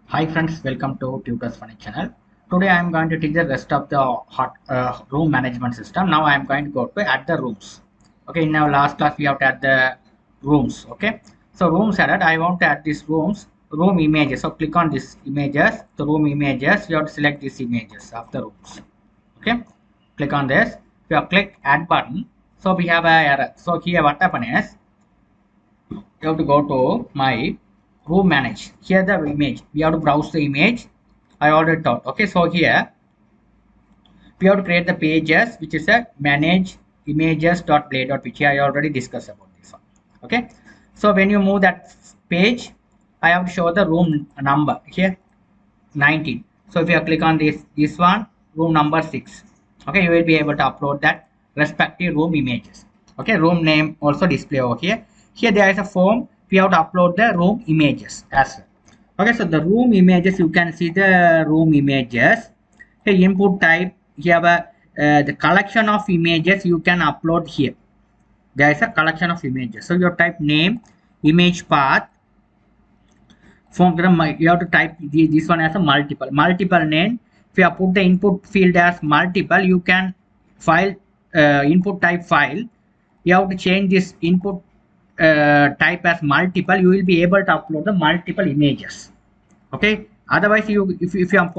Hi friends, welcome to Tutors Funny channel. Today I am going to teach the rest of the room management system. Now I am going to go to add the rooms. Okay, in our last class we have to add the rooms. Okay, so rooms added. I want to add these room images. So click on these images, the room images. You have to select these images of the rooms. Okay, click on this. If you have click add button, so we have a error. So here what happen is you have to go to my room manage. Here the image, we have to browse the image. I already taught. Okay, so here we have to create the pages, which is a manage images.play.pg. I already discussed about this one. Okay, so when you move that page, I have to show the room number here 19. So if you click on this one, room number 6. Okay, you will be able to upload that respective room images. Okay, room name also display over here. Here there is a form, we have to upload the room images as well. Okay, so the room images, you can see the room images. Here input type, you have a the collection of images you can upload here. There is a collection of images, so you type name, image path. From you have to type this one as a multiple name. If you put the input field as multiple, you can file input type file. You have to change this input type as multiple. You will be able to upload the multiple images. Okay, otherwise if you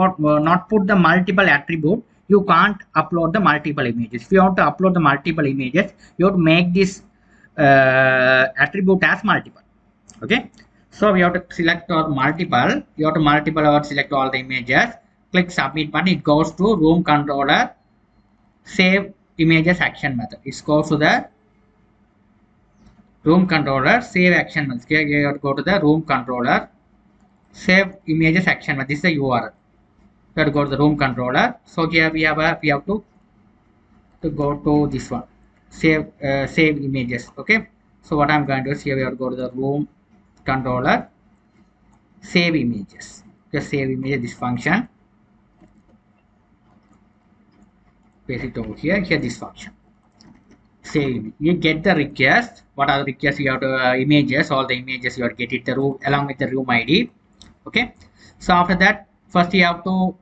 not put the multiple attribute, you can't upload the multiple images. If you want to upload the multiple images, you have to make this attribute as multiple. Okay, so we have to select our multiple. You have to multiple or select all the images. Click submit button. It goes to room controller save images action method. It goes to the room controller save action method. Here you have to go to the room controller save images action method. This is the URL. You have to go to the room controller. So here we have to go to this one, save images. Okay, so what I'm going to do is here we have to go to the room controller save images. Just save image, this function, paste it over here. Here this function save image. You get the request. What are the requests? You have to images, all the images you have to get it the room along with the room ID. Okay, so after that, first you have to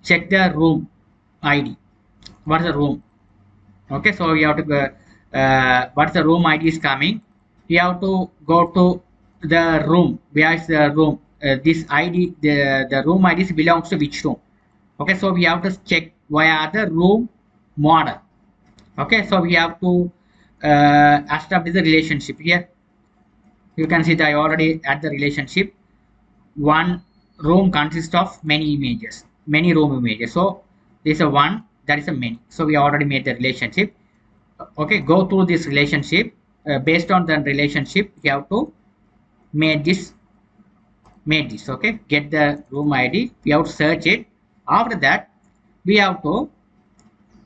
check the room ID. What is the room? Okay, so you have to what's the room ID is coming. You have to go to the room. Where is the room? This ID, the room ID belongs to which room? Okay, so we have to check via the room model. Okay, so we have to establish the relationship here. You can see that I already add the relationship. One room consists of many images, many room images. So this is a one, that is a many. So we already made the relationship. Okay, go through this relationship. Based on the relationship, you have to make this. Okay, get the room ID. We have to search it. After that, we have to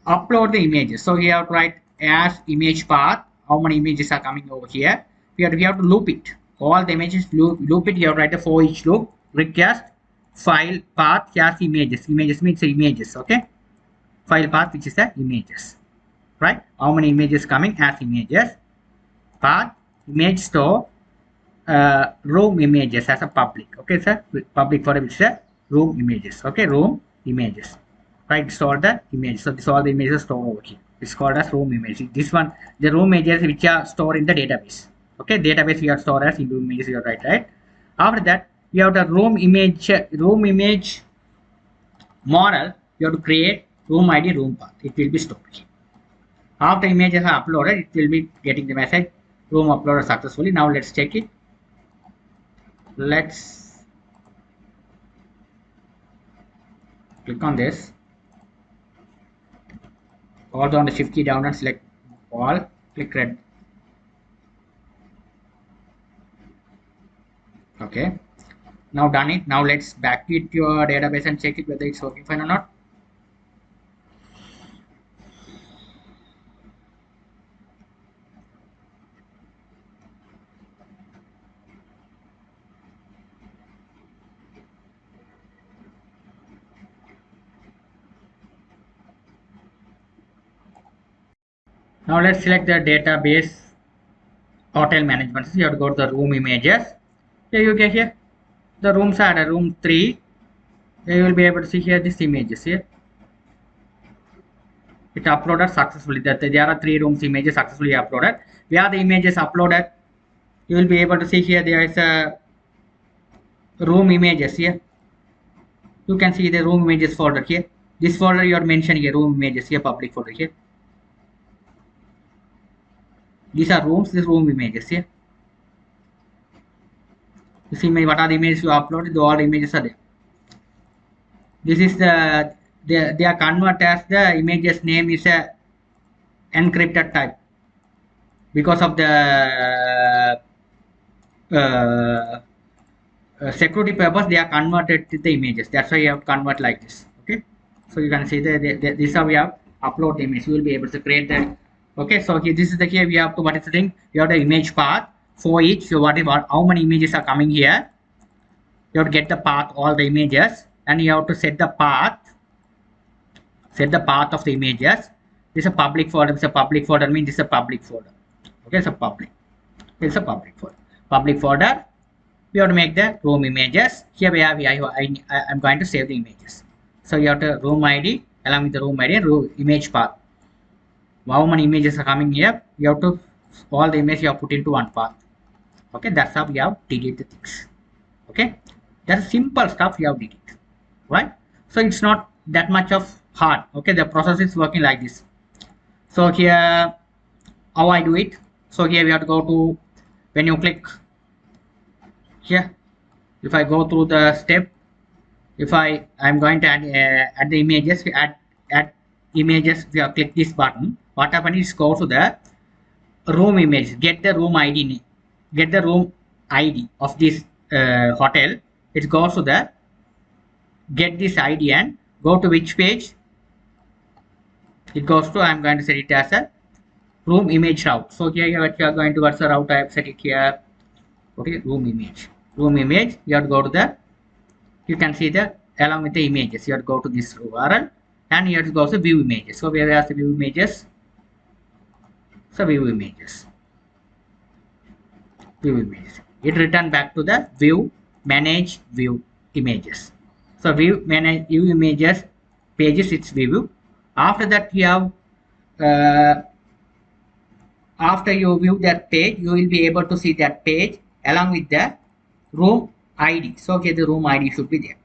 upload the images. So you have to write as image path. How many images are coming over here? We have to loop it. All the images loop it. You have to write a for each loop. Request file path as images. Images means images. Okay, file path which is the images. Right? How many images coming as images? Path image store room images as a public. Okay, sir. Public for which is room images. Okay, room images. Right, store the images. So this all the images stored over here. It's called as room image. This one, the room images which are stored in the database. Okay, database we are stored as into images. You are right. After that, we have the room image model. You have to create room ID, room path. It will be stored here. After images are uploaded, it will be getting the message room uploaded successfully. Now let's check it. Let's click on this. Hold on the shift key down and select all. Click red. Okay. Now done it. Now let's back it to your database and check it whether it's working fine or not. Now let's select the database hotel management. So you have to go to the room images. Here you get here. The rooms are at room 3, You will be able to see here this images here. It uploaded successfully. That there are 3 rooms images successfully uploaded. Where the images uploaded, you will be able to see here there is a room images here. You can see the room images folder here. This folder you are mentioning here, room images here, public folder here. These are rooms, this room images here. You see what are the images you uploaded? All the images are there. This is they are converted as the images name is a encrypted type because of the uh, security purpose. They are converted to the images. That's why you have to convert like this. Okay, so you can see this is how we have upload the image. You will be able to create that. Okay, so here this is the here we have to what is the thing? You have the image path for each. So what how many images are coming here? You have to get the path all the images, and you have to set the path of the images. This is a public folder. This is a public folder means this is a public folder. Okay, it's a public. It's a public folder. Public folder. We have to make the room images. Here we have I'm going to save the images. So you have to room ID along with the room ID and room image path. How many images are coming here? You have to all the images you have put into one path. Okay, that's how we have delete the things. Okay, that's simple stuff you have delete. Right? So it's not that much of hard. Okay, the process is working like this. So here how I do it. So here we have to go to when you click here. If I go through the step, if I'm going to add the images, we add images. We have click this button. What happens is go to the room image, get the room ID, get the room ID of this hotel. It goes to the get this ID and go to which page. It goes to I'm going to set it as a room image route. So here you are going to what's the route I have set it here. Okay, room image. Room image. You have to go to the. You can see the along with the images. You have to go to this URL and you have to go to view images. So where are the view images? So view images. View images. It return back to the view manage view images. So view manage view images pages. It's view. After that you have. After you view that page, you will be able to see that page along with the room ID. So okay, the room ID should be there.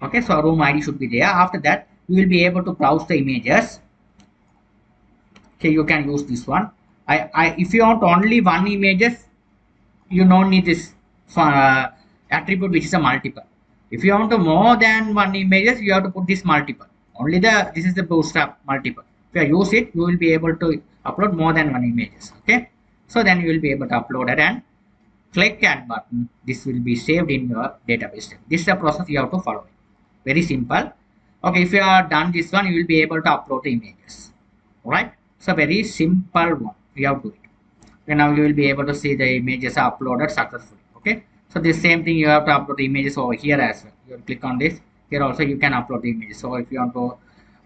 Okay, so room ID should be there. After that, you will be able to browse the images. Okay, you can use this one. If you want only one images, you don't need this attribute which is a multiple. If you want to more than one images, you have to put this multiple. Only this is the bootstrap multiple. If you use it, you will be able to upload more than one images. Okay, so then you will be able to upload it and click add button. This will be saved in your database. This is the process you have to follow. Very simple. Okay, if you are done this one, you will be able to upload the images. Alright, so very simple one. You have to do it. And now you will be able to see the images are uploaded successfully. Okay, so this same thing you have to upload the images over here as well. You will click on this. Here also you can upload the images. So if you want to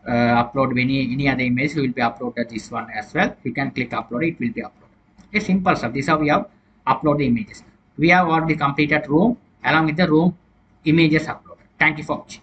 upload any other image, you will be uploaded this one as well. You can click upload, it will be uploaded. A simple stuff. This is how we have upload the images. We have already completed room along with the room images uploaded. Thank you for watching.